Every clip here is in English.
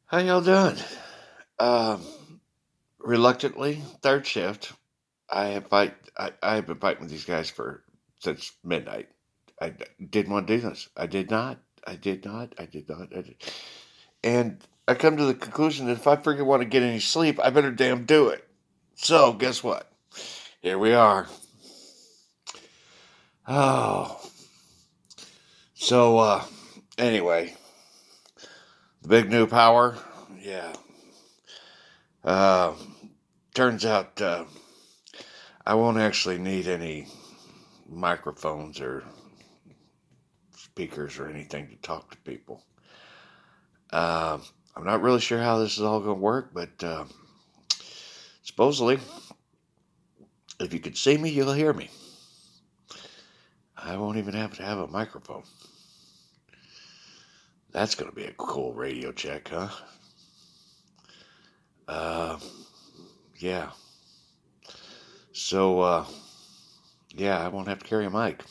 How y'all doing? Um, Reluctantly, third shift. I have been fighting with these guys for since midnight. Didn't want to do this. I did not. I did not. I did not. I did. And I come to the conclusion that if I freaking want to get any sleep, I better damn do it. So guess what? Here we are. Oh, so anyway, the big new power. Yeah. Uh, Turns out I won't actually need any microphones or speakers or anything to talk to people. Uh, I'm not really sure how this is all going to work, but supposedly, if you could see me, you'll hear me. I won't even have to have a microphone. That's going to be a cool radio check, huh? Uh, yeah. So, yeah, I won't have to carry a mic.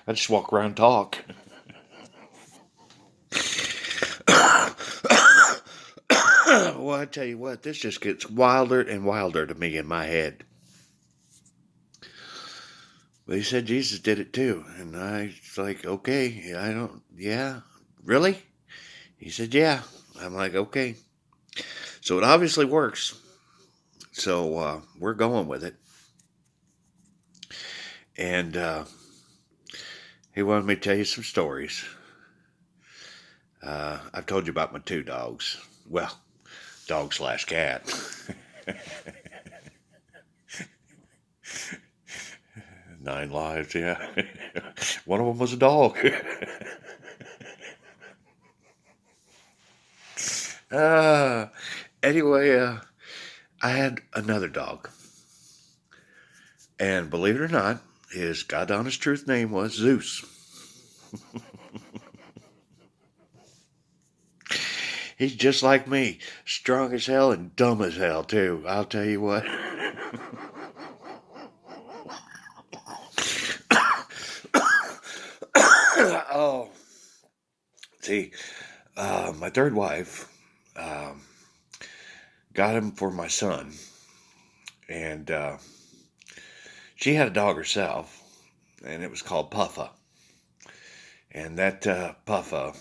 I just walk around and talk. Well, I tell you what, this just gets wilder and wilder to me in my head. But he said Jesus did it too. And I was like, okay, I don't, yeah, really? He said, yeah. I'm like, okay. So it obviously works. So we're going with it. And he wanted me to tell you some stories. I've told you about my two dogs. Well, dog slash cat. 9 lives, yeah. One of them was a dog. uh, anyway, I had another dog. And believe it or not, his God honest truth name was Zeus. He's just like me, strong as hell and dumb as hell, too. I'll tell you what. Oh, see, my third wife um, got him for my son, and she had a dog herself, and it was called Puffa. And that Puffa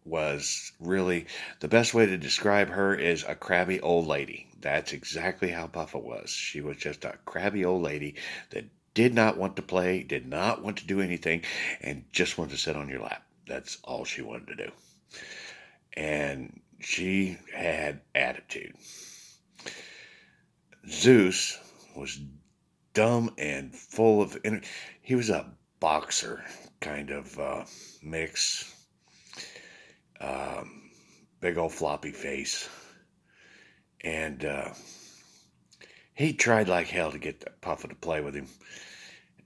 was really the best way to describe her is a crabby old lady. That's exactly how Puffa was. She was just a crabby old lady that did not want to play, did not want to do anything, and just wanted to sit on your lap. That's all she wanted to do. And she had attitude. Zeus was dumb and full of energy. He was a boxer kind of mix. Um, Big old floppy face. And he tried like hell to get that Puffa to play with him.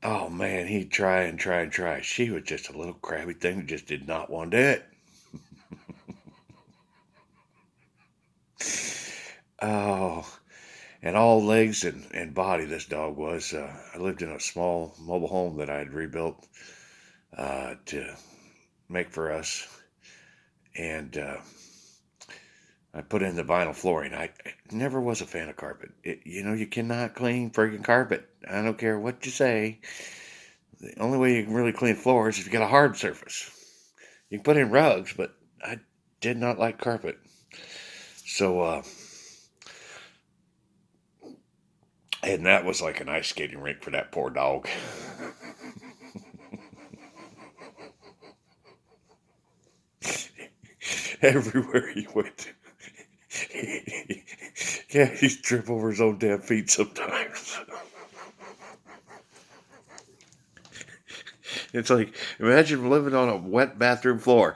Oh man, he'd try and try and try. She was just a little crabby thing that just did not want to do it. Oh, and all legs and body this dog was. I lived in a small mobile home that I had rebuilt to make for us. And I put in the vinyl flooring. I never was a fan of carpet. You cannot clean friggin' carpet. I don't care what you say. The only way you can really clean floors is if you got a hard surface. You can put in rugs, but I did not like carpet. So, and that was like an ice skating rink for that poor dog. Everywhere he went. Yeah, he'd trip over his own damn feet sometimes. It's like, imagine living on a wet bathroom floor.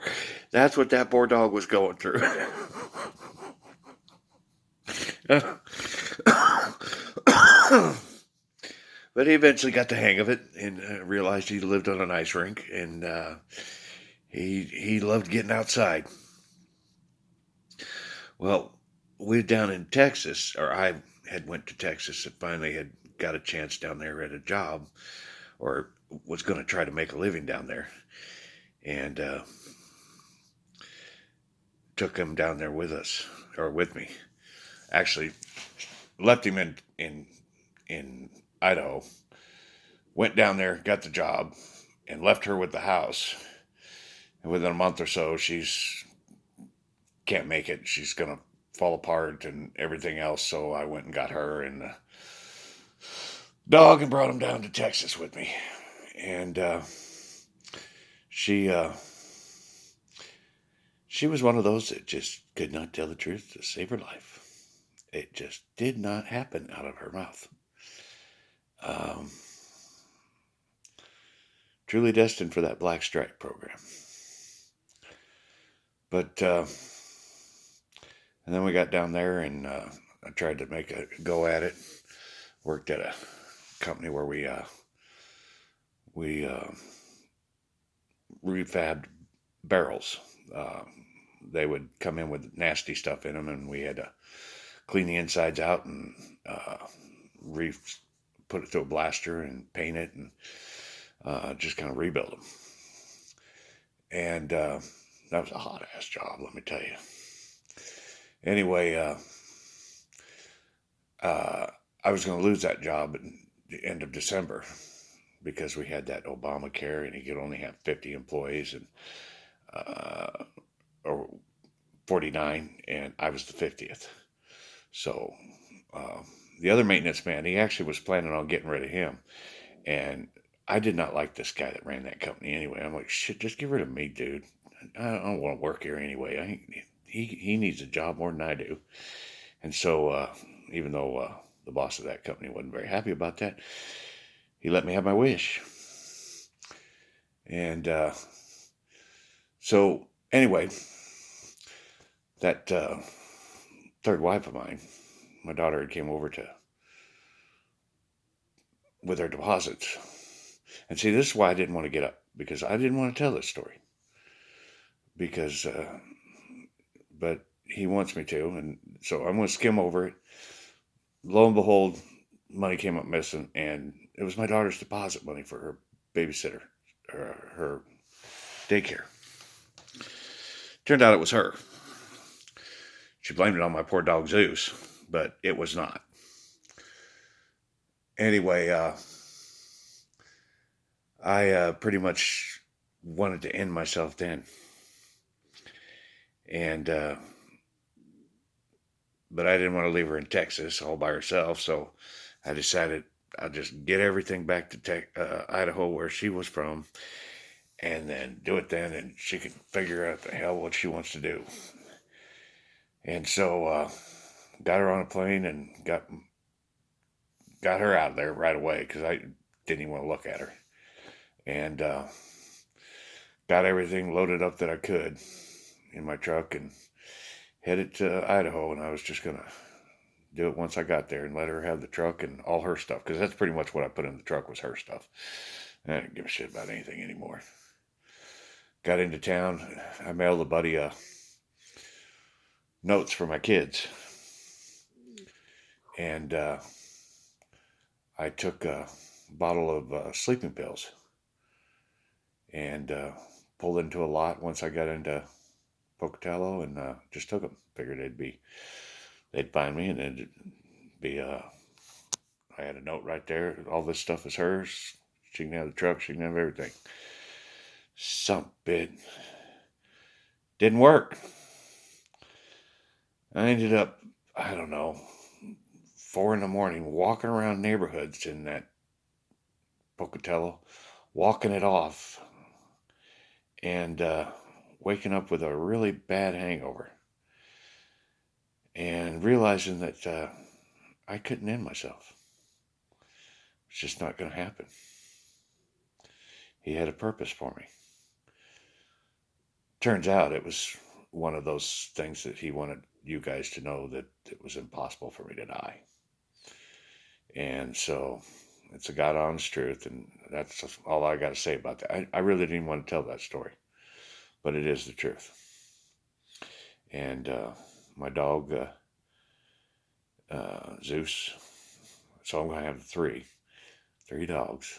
That's what that poor dog was going through. But he eventually got the hang of it and realized he lived on an ice rink, and he loved getting outside. Well, we down in Texas, or I had went to Texas and finally had got a chance down there at a job, or was going to try to make a living down there, and took him down there with us, or with me. Actually, left him in Idaho. Went down there, got the job, and left her with the house. And within a month or so, she's can't make it. She's gonna fall apart and everything else. So I went and got her and the dog and brought him down to Texas with me. And she she was one of those that just could not tell the truth to save her life. It just did not happen out of her mouth. Um, Truly destined for that Black Stripe program. But and then we got down there and I tried to make a go at it. Worked at a company where we refabbed barrels. They would come in with nasty stuff in them, and we had to clean the insides out and put it through a blaster and paint it and just kind of rebuild them. And that was a hot ass job, let me tell you. Anyway, I was going to lose that job at the end of December because we had that Obamacare and he could only have 50 employees and or 49, and I was the 50th. So the other maintenance man, he actually was planning on getting rid of him. And I did not like this guy that ran that company anyway. I'm like, shit, just get rid of me, dude. I don't want to work here anyway. He needs a job more than I do. And so even though the boss of that company wasn't very happy about that, he let me have my wish. And so anyway, that third wife of mine, my daughter had came over with her deposits. And see, this is why I didn't want to get up, because I didn't want to tell this story. Because, but he wants me to, and so I'm going to skim over it. Lo and behold, money came up missing, and it was my daughter's deposit money for her babysitter, her daycare. Turned out it was her. She blamed it on my poor dog Zeus, but it was not. Anyway, I pretty much wanted to end myself then. And, but I didn't want to leave her in Texas all by herself, so I decided I'll just get everything back to Idaho, where she was from, and then do it then, and she can figure out the hell what she wants to do. And so got her on a plane and got her out of there right away, because I didn't even want to look at her. And got everything loaded up that I could in my truck and headed to Idaho. And I was just going to do it once I got there and let her have the truck and all her stuff, because that's pretty much what I put in the truck was her stuff. I didn't give a shit about anything anymore. Got into town. I mailed a buddy notes for my kids. And I took a bottle of sleeping pills and pulled into a lot once I got into Pocatello and just took them. Figured they'd find me, and it'd be I had a note right there. All this stuff is hers. She can have the truck. She can have everything. Some bit didn't work. I ended up, I don't know, 4 a.m, walking around neighborhoods in that Pocatello, walking it off, and waking up with a really bad hangover, and realizing that I couldn't end myself. It's just not going to happen. He had a purpose for me. Turns out it was one of those things that he wanted you guys to know, that it was impossible for me to die. And so it's a God honest truth, and that's all I got to say about that. I really didn't want to tell that story, but it is the truth. And my dog, Zeus, so I'm going to have three dogs.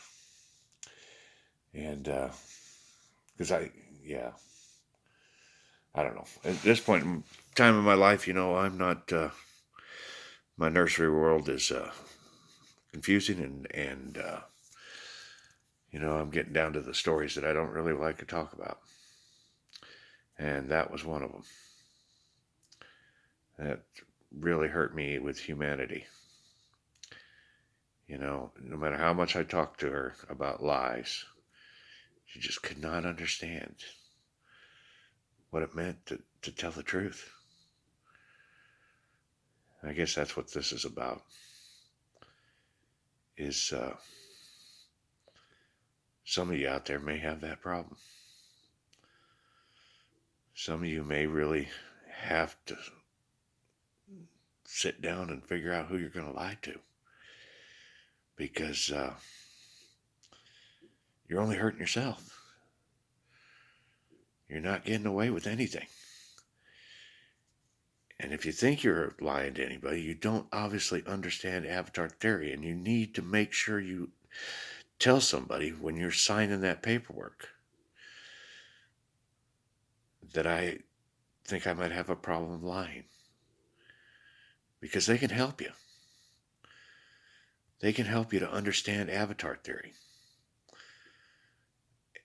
And because I don't know. At this point in time in my life, I'm not. My nursery world is confusing, and I'm getting down to the stories that I don't really like to talk about, and that was one of them. That really hurt me with humanity. No matter how much I talked to her about lies, she just could not understand what it meant to tell the truth. I guess that's what this is about. Is some of you out there may have that problem. Some of you may really have to sit down and figure out who you're going to lie to, because you're only hurting yourself. You're not getting away with anything. And if you think you're lying to anybody, you don't obviously understand avatar theory, and you need to make sure you tell somebody when you're signing that paperwork that I think I might have a problem lying, because they can help you. They can help you to understand avatar theory,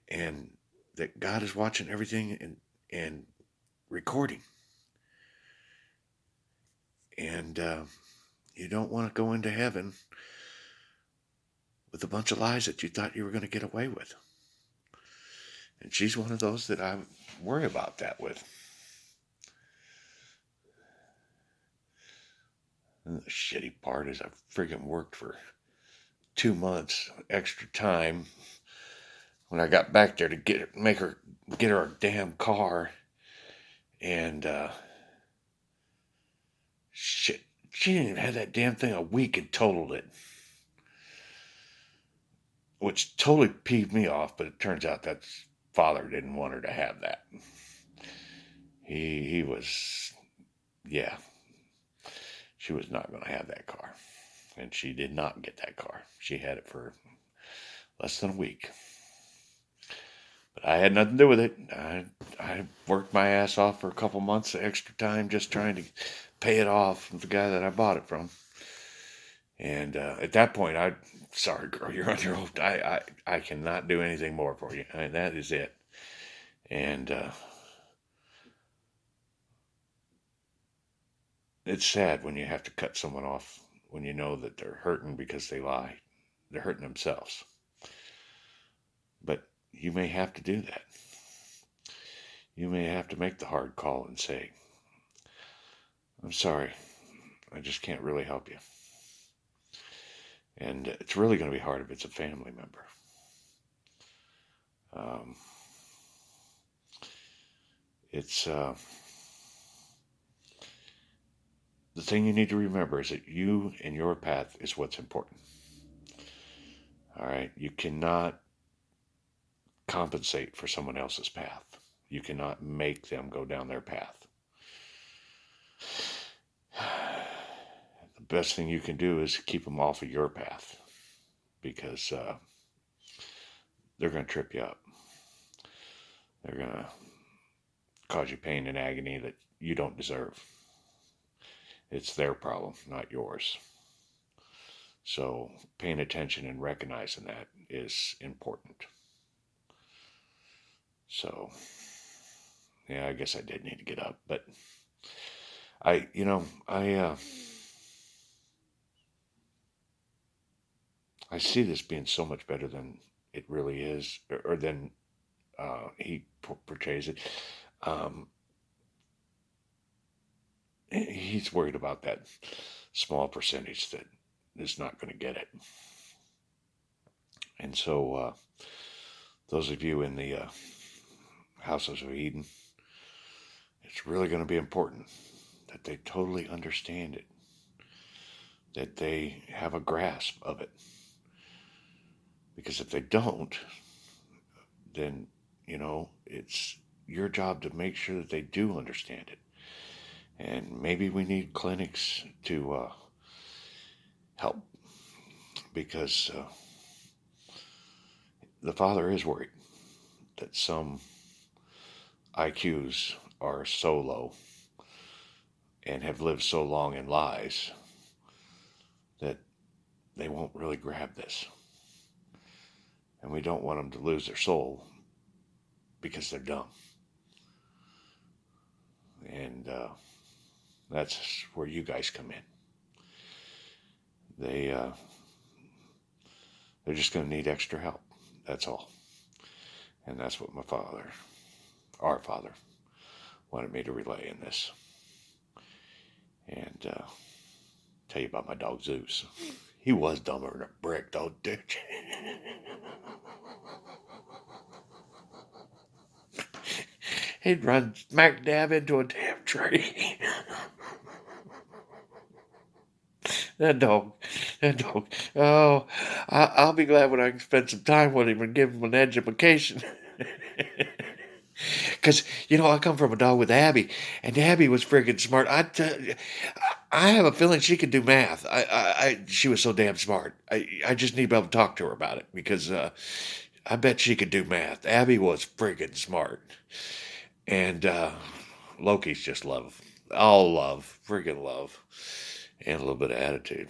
and that God is watching everything and recording. And you don't want to go into heaven with a bunch of lies that you thought you were going to get away with. And she's one of those that I worry about that with. And the shitty part is I friggin' worked for 2 months extra time when I got back there to get her a damn car, and shit, she didn't even have that damn thing a week and totaled it, which totally peeved me off. But it turns out that father didn't want her to have that. He was, yeah, she was not going to have that car, and she did not get that car. She had it for less than a week. But I had nothing to do with it. I worked my ass off for a couple months of extra time just trying to pay it off with the guy that I bought it from. And at that point, sorry, girl, you're on your own. I cannot do anything more for you. That is it. And it's sad when you have to cut someone off when you know that they're hurting because they lie. They're hurting themselves. But you may have to do that. You may have to make the hard call and say, I'm sorry, I just can't really help you. And it's really going to be hard if it's a family member. It's the thing you need to remember is that you and your path is what's important. All right, you cannot compensate for someone else's path. You cannot make them go down their path. The best thing you can do is keep them off of your path, because they're going to trip you up. They're going to cause you pain and agony that you don't deserve. It's their problem, not yours. So paying attention and recognizing that is important. So, yeah, I guess I did need to get up, but I see this being so much better than it really is, or than he portrays it. He's worried about that small percentage that is not going to get it. And so those of you in the Houses of Eden, it's really going to be important that they totally understand it, that they have a grasp of it. Because if they don't, then, it's your job to make sure that they do understand it. And maybe we need clinics to help, because the Father is worried that some IQs are so low and have lived so long in lies that they won't really grab this. And we don't want them to lose their soul because they're dumb. And that's where you guys come in. They're just going to need extra help. That's all. And that's what our father, wanted me to relay in this. And tell you about my dog Zeus. He was dumber than a brick, though, dude. He'd run smack dab into a damn tree. That dog. Oh, I'll be glad when I can spend some time with him and give him an education. Because, I come from a dog with Abby, and Abby was friggin' smart. I have a feeling she could do math. She was so damn smart. I just need to be able to talk to her about it, because I bet she could do math. Abby was friggin' smart. And Loki's just love. All love. Friggin' love. And a little bit of attitude.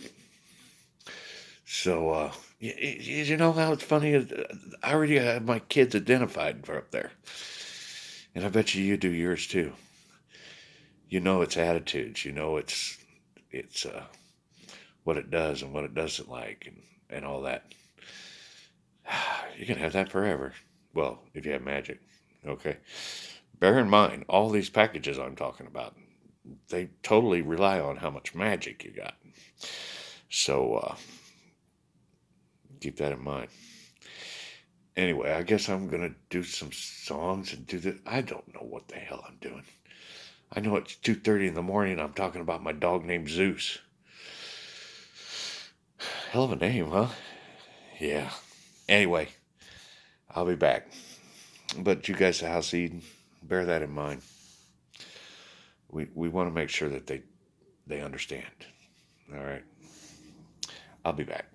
So, you know how it's funny? I already have my kids identified for up there. And I bet you do yours too. You know its attitudes. You know it's what it does and what it doesn't like, and all that. You can have that forever. Well, if you have magic. Okay. Bear in mind, all these packages I'm talking about, they totally rely on how much magic you got. So, keep that in mind. Anyway, I guess I'm going to do some songs and do this. I don't know what the hell I'm doing. I know it's 2:30 in the morning. I'm talking about my dog named Zeus. Hell of a name, huh? Yeah. Anyway, I'll be back. But you guys at House Eden, bear that in mind. We want to make sure that they understand. All right. I'll be back.